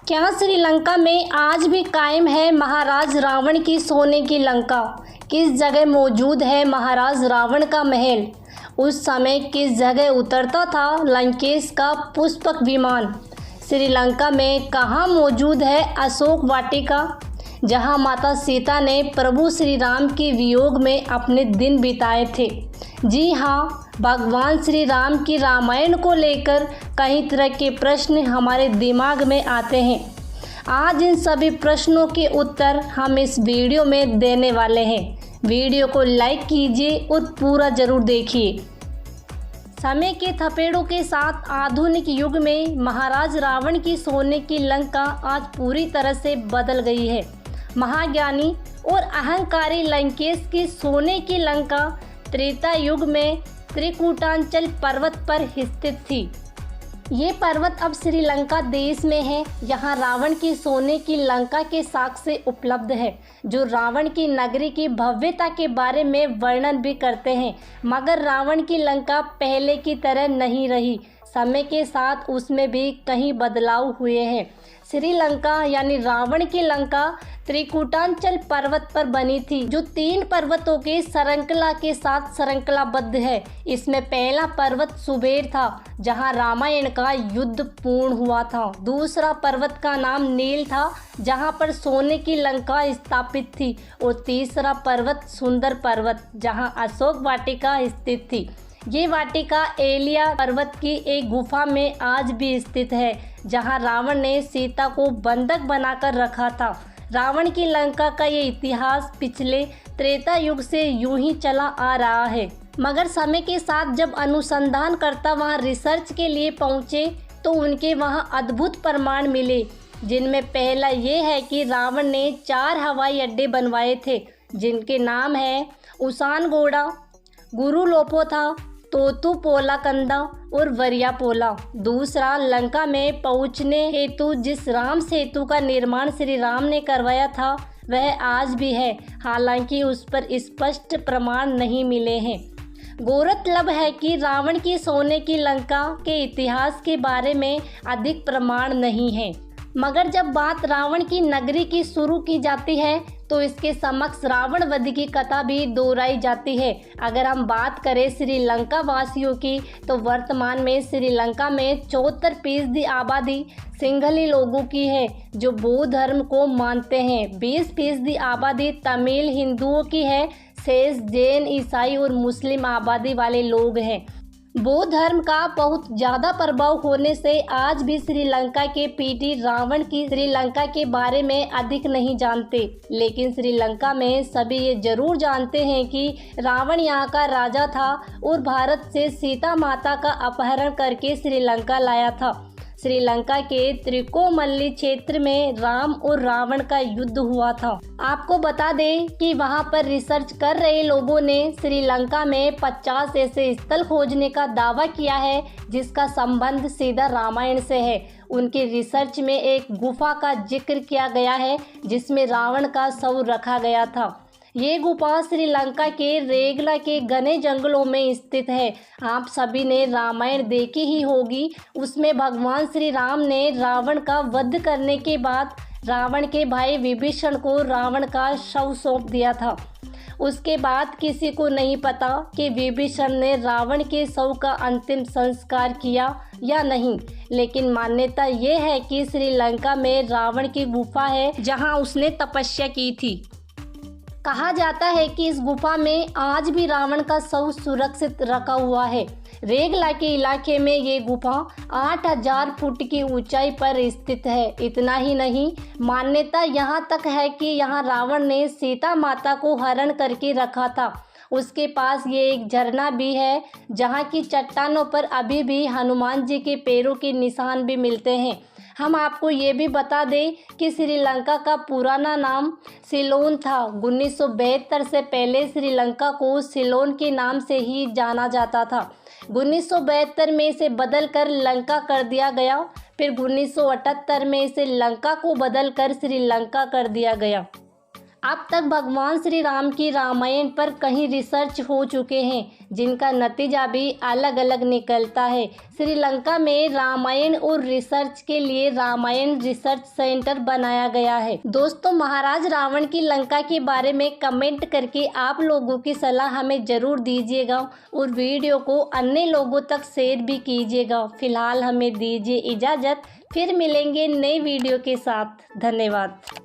क्या श्रीलंका में आज भी कायम है महाराज रावण की सोने की लंका? किस जगह मौजूद है महाराज रावण का महल? उस समय किस जगह उतरता था लंकेश का पुष्पक विमान? श्रीलंका में कहाँ मौजूद है अशोक वाटिका, जहाँ माता सीता ने प्रभु श्री राम के वियोग में अपने दिन बिताए थे? जी हाँ, भगवान श्री राम की रामायण को लेकर कई तरह के प्रश्न हमारे दिमाग में आते हैं। आज इन सभी प्रश्नों के उत्तर हम इस वीडियो में देने वाले हैं। वीडियो को लाइक कीजिए और पूरा ज़रूर देखिए। समय के थपेड़ों के साथ आधुनिक युग में महाराज रावण की सोने की लंका आज पूरी तरह से बदल गई है। महाज्ञानी और अहंकारी लंकेश की सोने की लंका त्रेता युग में त्रिकूटांचल पर्वत पर स्थित थी। ये पर्वत अब श्रीलंका देश में है। यहाँ रावण की सोने की लंका के साक्ष्य उपलब्ध है, जो रावण की नगरी की भव्यता के बारे में वर्णन भी करते हैं। मगर रावण की लंका पहले की तरह नहीं रही। समय के साथ उसमें भी कई बदलाव हुए हैं। श्रीलंका यानी रावण की लंका त्रिकूटांचल पर्वत पर बनी थी, जो 3 पर्वतों के श्रृंखला के साथ श्रृंखलाबद्ध है। इसमें पहला पर्वत सुबेर था, जहां रामायण का युद्ध पूर्ण हुआ था। दूसरा पर्वत का नाम नील था, जहां पर सोने की लंका स्थापित थी। और तीसरा पर्वत सुंदर पर्वत, जहां अशोक वाटिका स्थित थी। ये वाटिका एलिया पर्वत की एक गुफा में आज भी स्थित है, जहां रावण ने सीता को बंधक बनाकर रखा था। रावण की लंका का ये इतिहास पिछले त्रेता युग से यूं ही चला आ रहा है। मगर समय के साथ जब अनुसंधानकर्ता वहां रिसर्च के लिए पहुंचे तो उनके वहां अद्भुत प्रमाण मिले, जिनमें पहला ये है कि रावण ने 4 हवाई अड्डे बनवाए थे, जिनके नाम है उसानगोड़ा, गुरुलोपोथा, तोतुपोलाकंदा और वरियापोला। दूसरा, लंका में पहुंचने हेतु जिस राम सेतु का निर्माण श्री राम ने करवाया था, वह आज भी है, हालांकि उस पर स्पष्ट प्रमाण नहीं मिले हैं। गौरतलब है कि रावण की सोने की लंका के इतिहास के बारे में अधिक प्रमाण नहीं है। मगर जब बात रावण की नगरी की शुरू की जाती है तो इसके समक्ष रावण वध की कथा भी दोहराई जाती है। अगर हम बात करें श्रीलंका वासियों की, तो वर्तमान में श्रीलंका में 74% आबादी सिंघली लोगों की है, जो बौद्ध धर्म को मानते हैं। 20% आबादी तमिल हिंदुओं की है। शेष जैन, ईसाई और मुस्लिम आबादी वाले लोग हैं। बौद्ध धर्म का बहुत ज़्यादा प्रभाव होने से आज भी श्रीलंका के पीटी रावण की श्रीलंका के बारे में अधिक नहीं जानते। लेकिन श्रीलंका में सभी ये जरूर जानते हैं कि रावण यहाँ का राजा था और भारत से सीता माता का अपहरण करके श्रीलंका लाया था। श्रीलंका के त्रिकोमल्ली क्षेत्र में राम और रावण का युद्ध हुआ था। आपको बता दें कि वहां पर रिसर्च कर रहे लोगों ने श्रीलंका में 50 ऐसे स्थल खोजने का दावा किया है, जिसका संबंध सीधा रामायण से है। उनके रिसर्च में एक गुफा का जिक्र किया गया है, जिसमें रावण का शव रखा गया था। ये गुफा श्रीलंका के रेगला के घने जंगलों में स्थित है। आप सभी ने रामायण देखी ही होगी। उसमें भगवान श्री राम ने रावण का वध करने के बाद रावण के भाई विभीषण को रावण का शव सौंप दिया था। उसके बाद किसी को नहीं पता कि विभीषण ने रावण के शव का अंतिम संस्कार किया या नहीं। लेकिन मान्यता ये है कि श्रीलंका में रावण की गुफा है, जहां उसने तपस्या की थी। कहा जाता है कि इस गुफा में आज भी रावण का शव सुरक्षित रखा हुआ है। रेगला के इलाके में ये गुफा 8000 फुट की ऊंचाई पर स्थित है। इतना ही नहीं, मान्यता यहाँ तक है कि यहाँ रावण ने सीता माता को हरण करके रखा था। उसके पास ये एक झरना भी है, जहाँ की चट्टानों पर अभी भी हनुमान जी के पैरों के निशान भी मिलते हैं। हम आपको ये भी बता दें कि श्रीलंका का पुराना नाम सिलोन था। 1972 से पहले श्रीलंका को सिलोन के नाम से ही जाना जाता था। 1972 में इसे बदलकर लंका कर दिया गया। फिर 1978 में इसे लंका को बदलकर श्रीलंका कर दिया गया। अब तक भगवान श्री राम की रामायण पर कई रिसर्च हो चुके हैं, जिनका नतीजा भी अलग अलग निकलता है। श्रीलंका में रामायण और रिसर्च के लिए रामायण रिसर्च सेंटर बनाया गया है। दोस्तों, महाराज रावण की लंका के बारे में कमेंट करके आप लोगों की सलाह हमें ज़रूर दीजिएगा और वीडियो को अन्य लोगों तक शेयर भी कीजिएगा। फिलहाल हमें दीजिए इजाज़त, फिर मिलेंगे नए वीडियो के साथ। धन्यवाद।